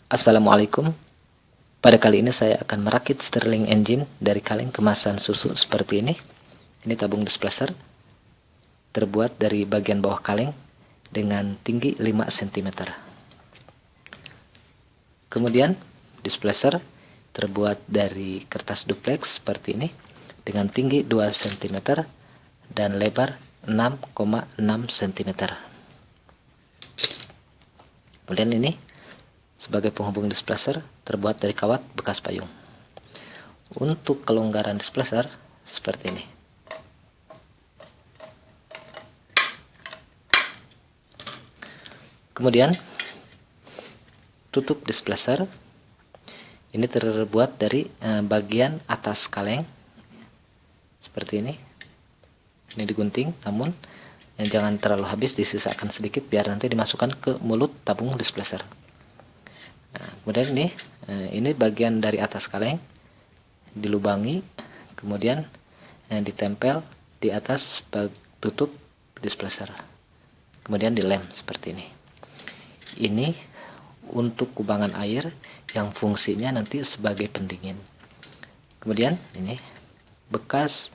Assalamualaikum. Pada kali ini saya akan merakit Stirling engine dari kaleng kemasan susu seperti ini. Ini tabung displacer terbuat dari bagian bawah kaleng dengan tinggi 5 cm. Kemudian displacer terbuat dari kertas duplex seperti ini dengan tinggi 2 cm dan lebar 6,6 cm. Kemudian ini sebagai penghubung displacer terbuat dari kawat bekas payung. Untuk kelonggaran displacer seperti ini. Kemudian tutup displacer ini terbuat dari bagian atas kaleng seperti ini. Ini digunting, namun jangan terlalu habis, disisakan sedikit biar nanti dimasukkan ke mulut tabung displacer. Nah, kemudian ini bagian dari atas kaleng dilubangi, kemudian ditempel di atas tutup displacer, kemudian dilem seperti ini. Ini untuk kubangan air yang fungsinya nanti sebagai pendingin. Kemudian ini bekas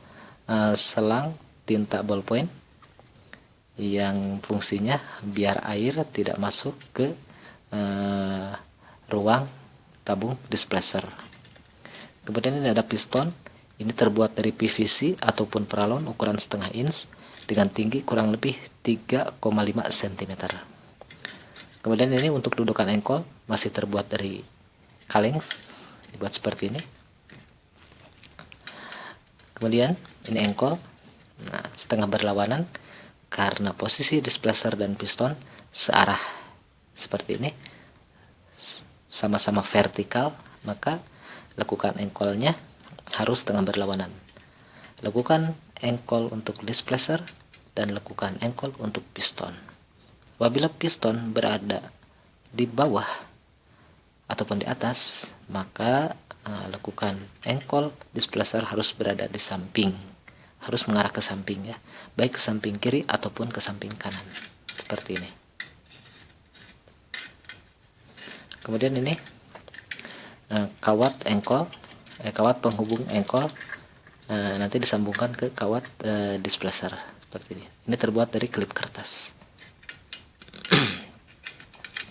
selang tinta ballpoint yang fungsinya biar air tidak masuk ke ruang tabung displacer. Kemudian ini ada piston, ini terbuat dari PVC ataupun peralon ukuran setengah inch dengan tinggi kurang lebih 3,5 cm. Kemudian ini untuk dudukan engkol masih terbuat dari kaleng, dibuat seperti ini. Kemudian ini engkol, nah, setengah berlawanan karena posisi displacer dan piston searah seperti ini, sama-sama vertikal, maka lekukan engkolnya harus setengah berlawanan. Lekukan engkol untuk displacer dan lekukan engkol untuk piston. Apabila piston berada di bawah ataupun di atas, maka lekukan engkol displacer harus berada di samping, harus mengarah ke samping ya, baik ke samping kiri ataupun ke samping kanan seperti ini. Kemudian ini kawat engkol, kawat penghubung engkol nanti disambungkan ke kawat displacer seperti ini. Ini terbuat dari klip kertas.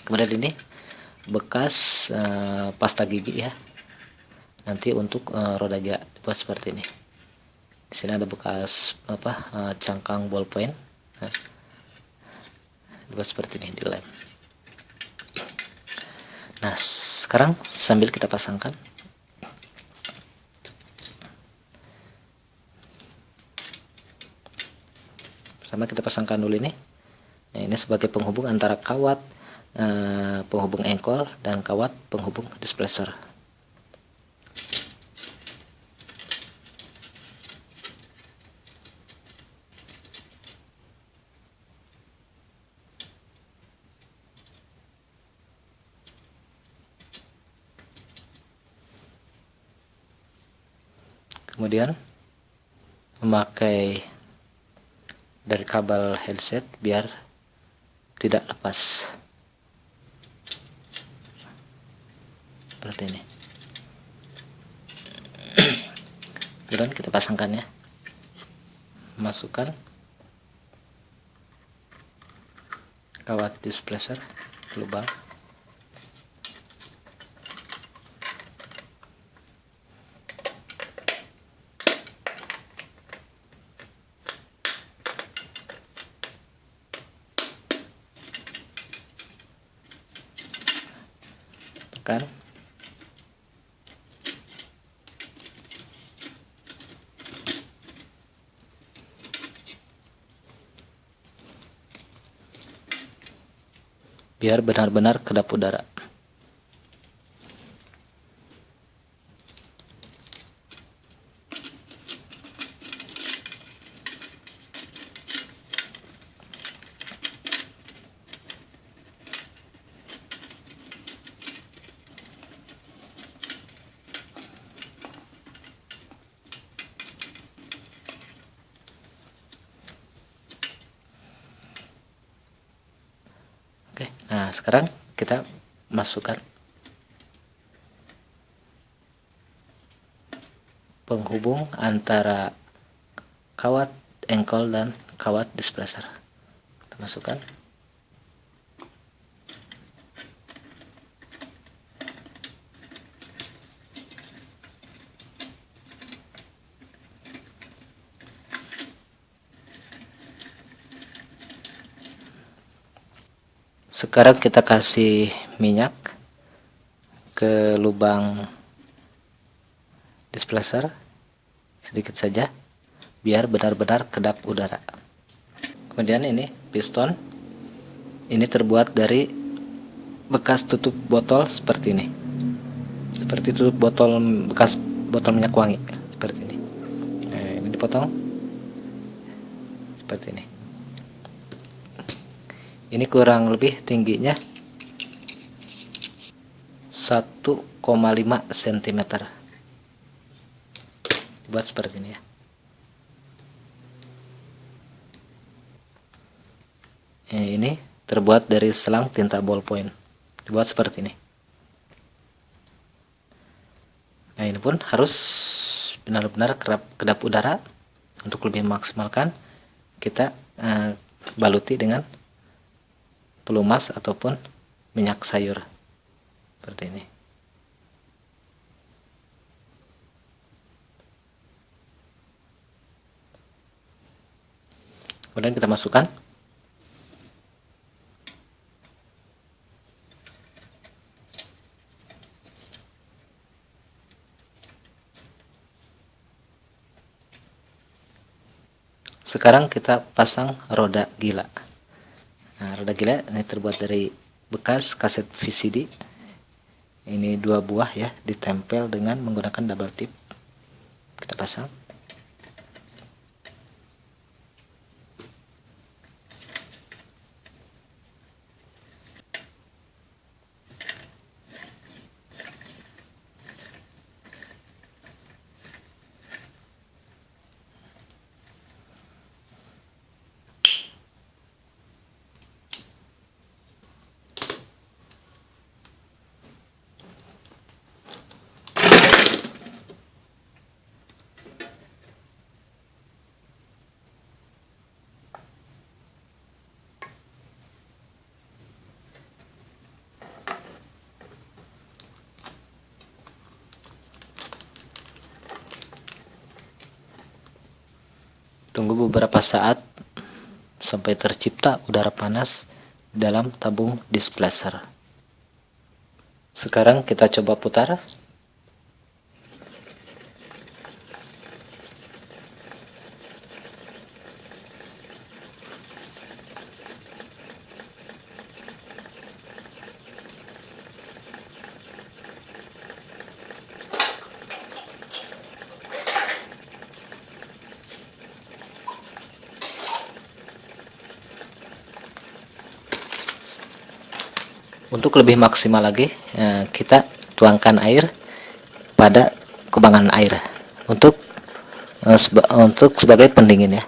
Kemudian ini bekas pasta gigi ya, nanti untuk roda jari dibuat seperti ini. Di sini ada bekas cangkang ballpoint, dibuat seperti ini, dilem. Nah, sekarang sambil kita pasangkan. Pertama kita pasangkan dulu ini. Nah, ini sebagai penghubung antara kawat penghubung engkol dan kawat penghubung displacer. Kemudian memakai dari kabel headset biar tidak lepas seperti ini. Kemudian kita pasangkannya, masukkan kawat displacer ke lubang. Tekan. Biar benar-benar kedap udara. Oke, nah sekarang kita masukkan penghubung antara kawat engkol dan kawat displacer. Kita masukkan. Sekarang kita kasih minyak ke lubang displacer sedikit saja biar benar-benar kedap udara. Kemudian ini piston, ini terbuat dari bekas tutup botol seperti ini, seperti tutup botol bekas botol minyak wangi seperti ini. Ini dipotong seperti ini. Ini kurang lebih tingginya 1,5 cm. Dibuat seperti ini ya. Ini terbuat dari selang tinta ballpoint. Dibuat seperti ini. Nah, ini pun harus benar-benar kedap udara. Untuk lebih memaksimalkan, kita baluti dengan pelumas ataupun minyak sayur seperti ini. Kemudian kita masukkan. Sekarang kita pasang roda gila. Nah, roda gila ini terbuat dari bekas kaset VCD. Ini 2 buah ya, ditempel dengan menggunakan double tip. Kita pasang. Tunggu beberapa saat sampai tercipta udara panas dalam tabung displacer. Sekarang kita coba putar. Untuk lebih maksimal lagi, kita tuangkan air pada kubangan air untuk sebagai pendingin ya.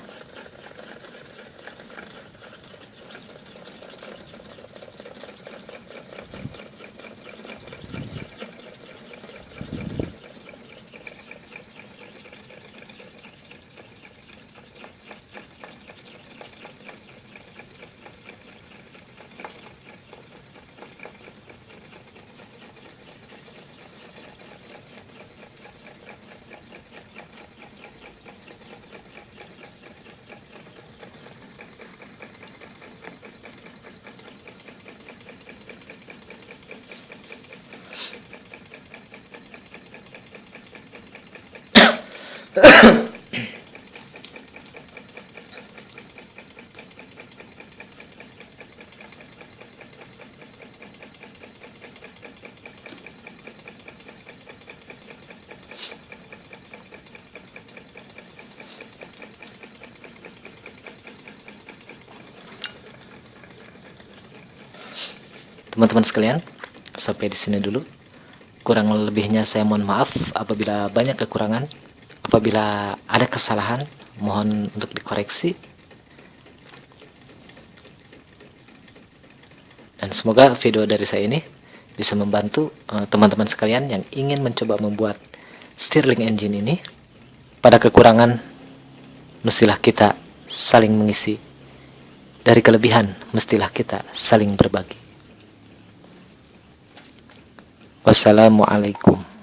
Teman-teman sekalian, sampai di sini dulu. Kurang lebihnya saya mohon maaf apabila banyak kekurangan, apabila ada kesalahan, mohon untuk dikoreksi. Dan semoga video dari saya ini bisa membantu teman-teman sekalian yang ingin mencoba membuat Stirling engine ini pada kekurangan mestilah kita saling mengisi. Dari kelebihan mestilah kita saling berbagi. Wassalamualaikum.